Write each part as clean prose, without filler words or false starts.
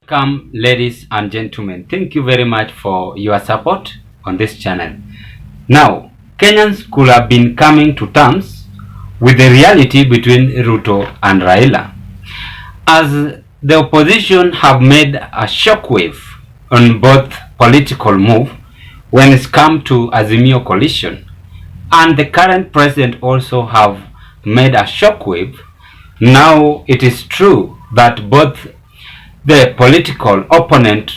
Welcome, ladies and gentlemen. Thank you very much for your support on this channel. Now, Kenyans could have been coming to terms with the reality between Ruto and Raila, as the opposition have made a shockwave on both political move when it's come to Azimio coalition, and the current president also have made a shockwave. Now it is true that both the political opponent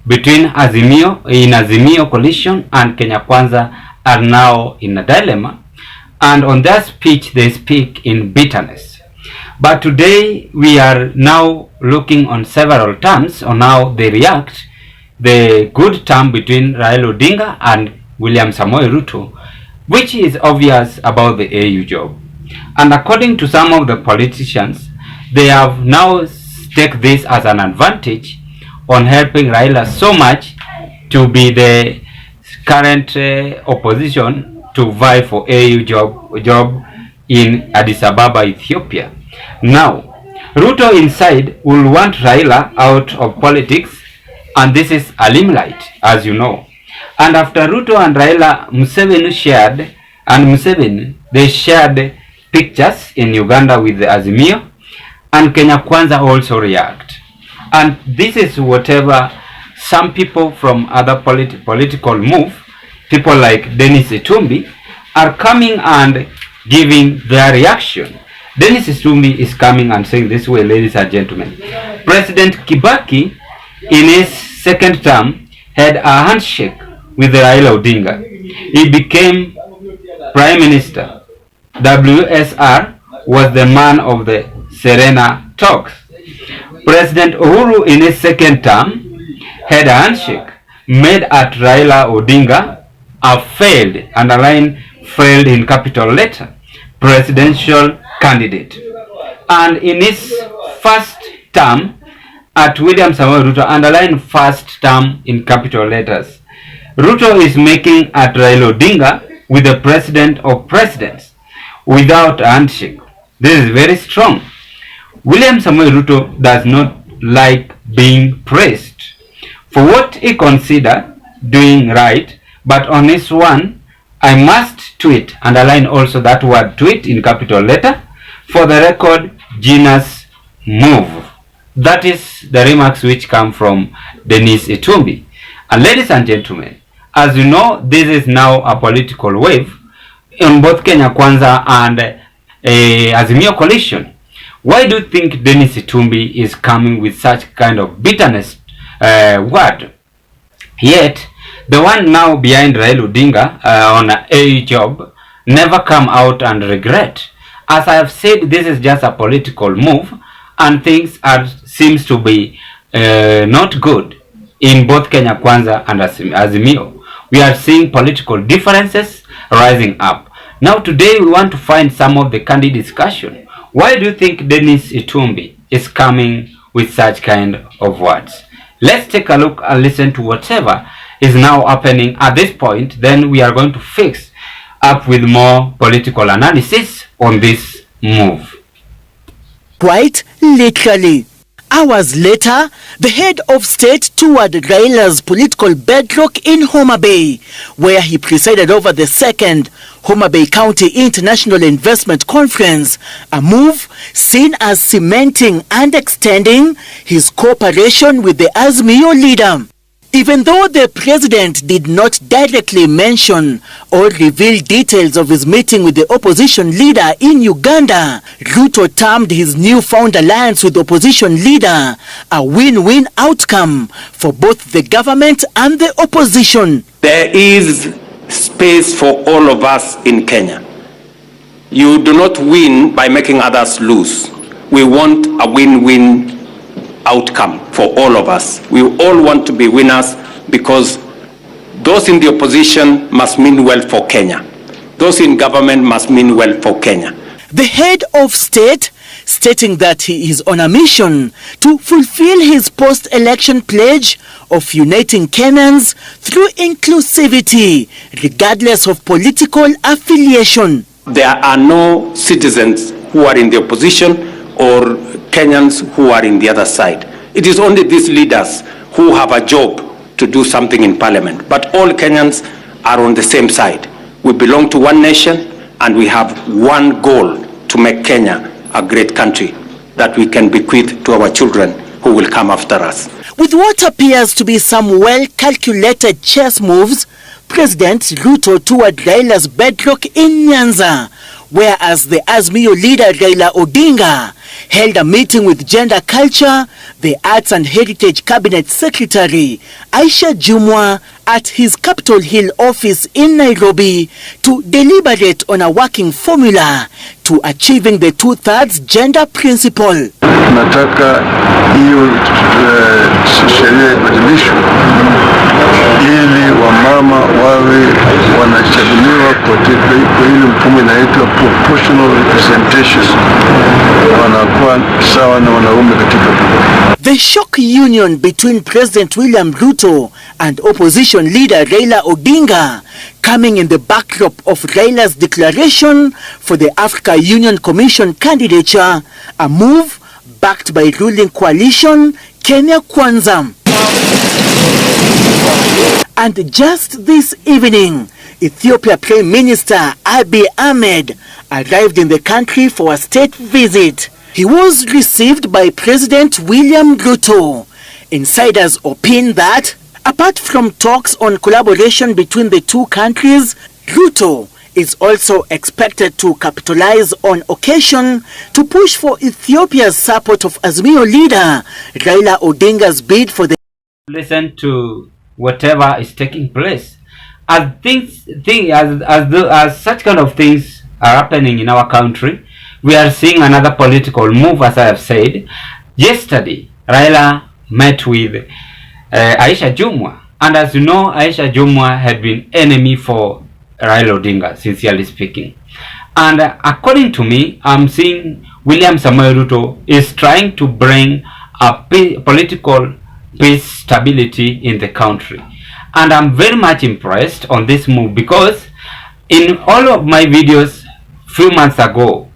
between Azimio coalition and Kenya Kwanza are now in a dilemma, and on their speech they speak in bitterness. But today we are now looking on several terms on how they react. The good term between Raila Odinga and William Samoei Ruto, which is obvious about the AU job. And according to some of the politicians, they have now take this as an advantage on helping Raila so much to be the current opposition to vie for AU job in Addis Ababa, Ethiopia. Now, Ruto inside will want Raila out of politics, and this is a limelight, as you know. And after Ruto and Raila, they shared pictures in Uganda with the Azimio, and Kenya Kwanza also react. And this is whatever some people from other political move, people like Dennis Itumbi, are coming and giving their reaction. Dennis Itumbi is coming and saying this way, ladies and gentlemen. President Kibaki, in his second term, had a handshake with Raila Odinga. He became Prime Minister. WSR was the man of the Serena talks. President Uhuru in his second term had a handshake made at Raila Odinga a failed, underline failed in capital letter, presidential candidate. And in his first term at William Samoei Ruto, underline first term in capital letters, Ruto is making at Raila Odinga with the president of presidents without a handshake. This is very strong. William Samoei Ruto does not like being praised for what he considered doing right, but on this one, I must tweet, underline also that word tweet in capital letter, for the record, genius move. That is the remarks which come from Dennis Itumbi. And ladies and gentlemen, as you know, this is now a political wave in both Kenya Kwanza and Azimio coalition. Why do you think Dennis Itumbi is coming with such kind of bitterness word? Yet, the one now behind Raila Odinga on a job never come out and regret. As I have said, this is just a political move, and things seems to be not good in both Kenya Kwanza and Azimio. We are seeing political differences rising up. Now today we want to find some of the candid discussion. Why do you think Dennis Itumbi is coming with such kind of words? Let's take a look and listen to whatever is now happening at this point. Then we are going to fix up with more political analysis on this move. Quite literally. Hours later, the head of state toured Raila's political bedrock in Homa Bay, where he presided over the second Homa Bay County International Investment Conference, a move seen as cementing and extending his cooperation with the Azimio leader. Even though the president did not directly mention or reveal details of his meeting with the opposition leader in Uganda, Ruto termed his newfound alliance with the opposition leader a win-win outcome for both the government and the opposition. There is space for all of us in Kenya. You do not win by making others lose. We want a win-win outcome for all of us. We all want to be winners, because those in the opposition must mean well for Kenya. Those in government must mean well for Kenya. The head of state stating that he is on a mission to fulfill his post-election pledge of uniting Kenyans through inclusivity, regardless of political affiliation. There are no citizens who are in the opposition or Kenyans who are in the other side. It is only these leaders who have a job to do something in parliament. But all Kenyans are on the same side. We belong to one nation and we have one goal to make Kenya a great country that we can bequeath to our children who will come after us. With what appears to be some well-calculated chess moves, President Ruto toured Raila's bedrock in Nyanza, whereas the Azimio leader Raila Odinga held a meeting with Gender Culture, the Arts and Heritage Cabinet Secretary Aisha Jumwa at his Capitol Hill office in Nairobi to deliberate on a working formula to achieving the 2/3 gender principle. Nataka hiyo sheria ibadilishwe ili wamama wawe wanachaguliwa kwa ile mfumo inaitwa proportional representation, wanakuwa sawa na wanaume katika bunge. The shock union between President William Ruto and opposition leader Raila Odinga coming in the backdrop of Raila's declaration for the Africa Union Commission candidature, a move backed by ruling coalition Kenya Kwanza. And just this evening, Ethiopia Prime Minister Abiy Ahmed arrived in the country for a state visit. He was received by President William Ruto. Insiders opine that, apart from talks on collaboration between the two countries, Ruto is also expected to capitalize on occasion to push for Ethiopia's support of Azimio leader Raila Odinga's bid for the... Listen to whatever is taking place. As such kind of things are happening in our country, we are seeing another political move, as I have said. Yesterday, Raila met with Aisha Jumwa, and as you know, Aisha Jumwa had been enemy for Raila Odinga, sincerely speaking. And according to me, I'm seeing William Samoei Ruto is trying to bring a political peace, stability in the country. And I'm very much impressed on this move, because in all of my videos 3 months ago,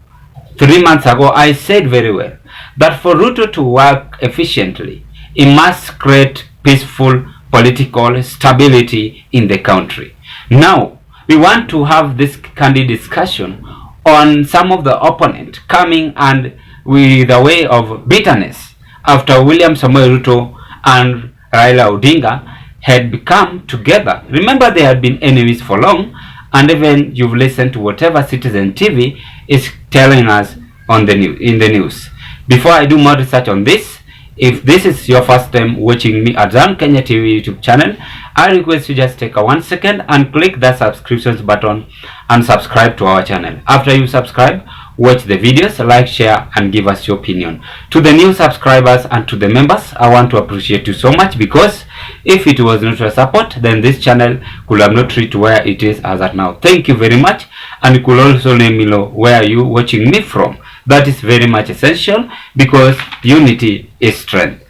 I said very well that for Ruto to work efficiently, he must create peaceful political stability in the country. Now, we want to have this candid discussion on some of the opponent coming and with a way of bitterness after William Samoei Ruto and Raila Odinga had become together. Remember, they had been enemies for long, and even you've listened to whatever Citizen TV is telling us on the in the news. Before I do more research on this, if this is your first time watching me at Zan Kenya TV YouTube channel, I request you just take a 1 second and click that subscriptions button and subscribe to our channel. After you subscribe, watch the videos, like, share, and give us your opinion. To the new subscribers and to the members, I want to appreciate you so much, because if it was not your support, then this channel could have not reached where it is as at now. Thank you very much, and you could also let me know where you watching me from. That is very much essential, because unity is strength.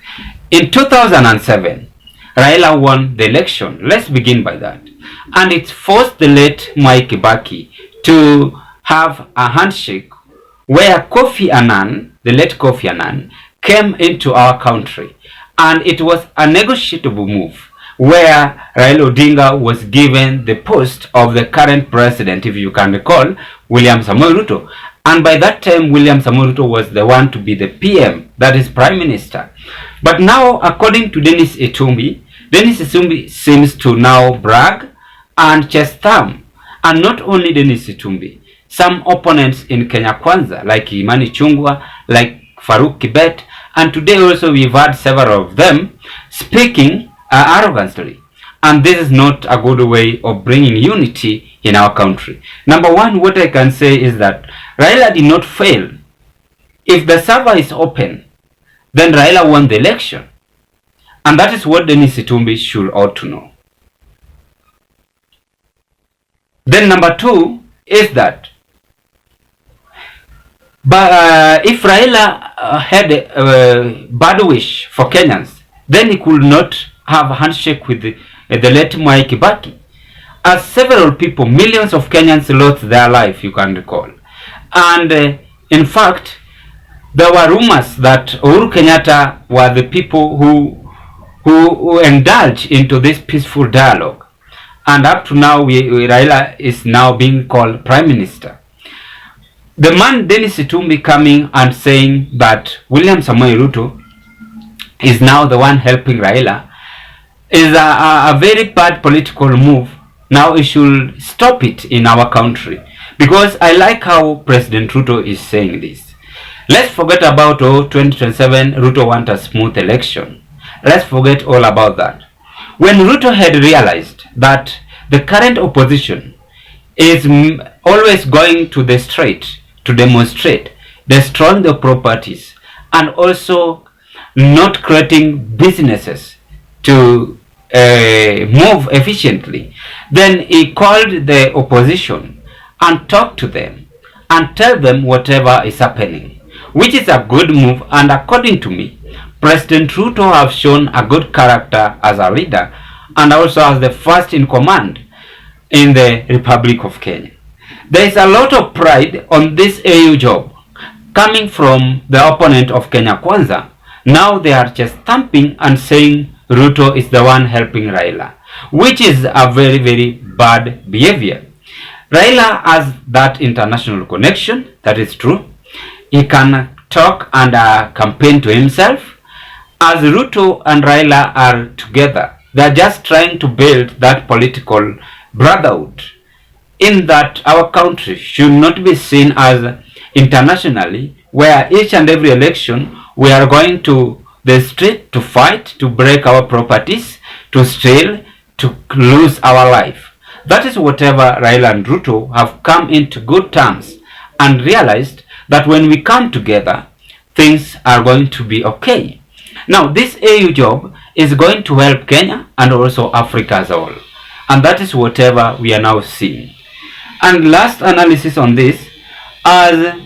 In 2007, Raila won the election. Let's begin by that. And it forced the late Mwai Kibaki to have a handshake where Kofi Annan, the late Kofi Annan, came into our country. And it was a negotiable move where Raila Odinga was given the post of the current president, if you can recall, William Samoei Ruto. And by that time, William Samoei Ruto was the one to be the PM, that is Prime Minister. But now, according to Dennis Itumbi seems to now brag and chest thumb. And not only Dennis Itumbi, some opponents in Kenya Kwanza, like Imani Chungwa, like Farouk Kibet, and today also we've had several of them speaking arrogantly. And this is not a good way of bringing unity in our country. Number one, what I can say is that Raila did not fail. If the server is open, then Raila won the election. And that is what Dennis Itumbi should ought to know. Then number two is that if Raila had a bad wish for Kenyans, then he could not have a handshake with the late Mwai Kibaki. As several people, millions of Kenyans lost their life, you can recall. And in fact, there were rumors that Uhuru Kenyatta were the people who indulged into this peaceful dialogue. And up to now, Raila is now being called Prime Minister. The man Dennis Itumbi coming and saying that William Samoei Ruto is now the one helping Raila is a very bad political move. Now we should stop it in our country, because I like how President Ruto is saying this. Let's forget about 2027, Ruto want a smooth election. Let's forget all about that. When Ruto had realized that the current opposition is always going to the street to demonstrate, destroying the properties, and also not creating businesses to move efficiently, then he called the opposition and talked to them and tell them whatever is happening, which is a good move. And according to me, President Ruto have shown a good character as a leader and also as the first in command in the Republic of Kenya. There is a lot of pride on this AU job coming from the opponent of Kenya Kwanza. Now they are just stamping and saying Ruto is the one helping Raila, which is a very, very bad behavior. Raila has that international connection, that is true. He can talk and campaign to himself. As Ruto and Raila are together, they are just trying to build that political brotherhood, in that our country should not be seen as internationally, where each and every election we are going to the street to fight, to break our properties, to steal, to lose our life. That is whatever Raila and Ruto have come into good terms and realized that when we come together, things are going to be okay. Now, this AU job is going to help Kenya and also Africa as a whole. And that is whatever we are now seeing. And last analysis on this, as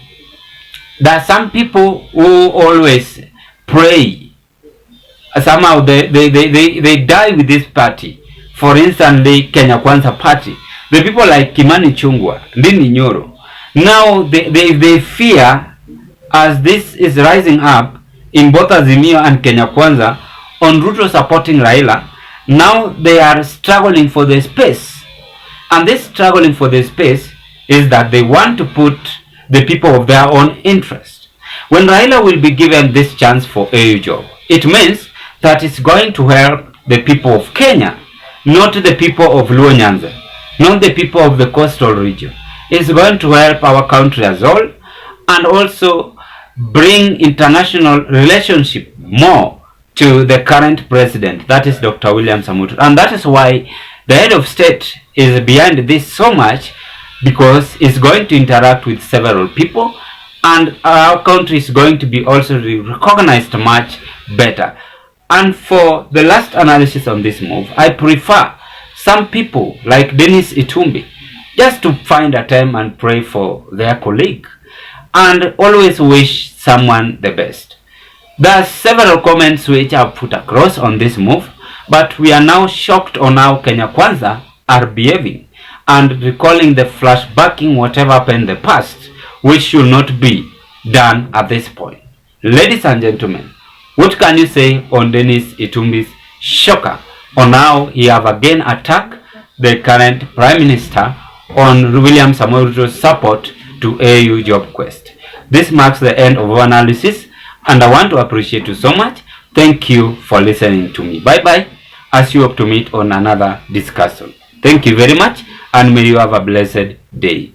there are some people who always pray. Somehow they die with this party. For instance, the Kenya Kwanza party. The people like Kimani Chungwa, Ndini Nyoro. Now they fear, as this is rising up in both Azimio and Kenya Kwanza on Ruto supporting Raila. Now they are struggling for the space. And this struggling for the space is that they want to put the people of their own interest. When Raila will be given this chance for AU job, it means that it's going to help the people of Kenya, not the people of Luo Nyanza, not the people of the coastal region. It's going to help our country as a whole, and also bring international relationship more to the current president, that is Dr. William Samoei Ruto. And that is why the head of state is behind this so much, because it's going to interact with several people, and our country is going to be also recognized much better. And for the last analysis on this move, I prefer some people like Dennis Itumbi just to find a time and pray for their colleague and always wish someone the best. There are several comments which I've put across on this move, but we are now shocked on how Kenya Kwanza are behaving and recalling the flashbacking whatever happened in the past, which should not be done at this point. Ladies and gentlemen, what can you say on Dennis Itumbi's shocker on how he have again attacked the current Prime Minister on William Samoei Ruto's support to AU job quest? This marks the end of our analysis, and I want to appreciate you so much. Thank you for listening to me. Bye bye, as you hope to meet on another discussion. Thank you very much, and may you have a blessed day.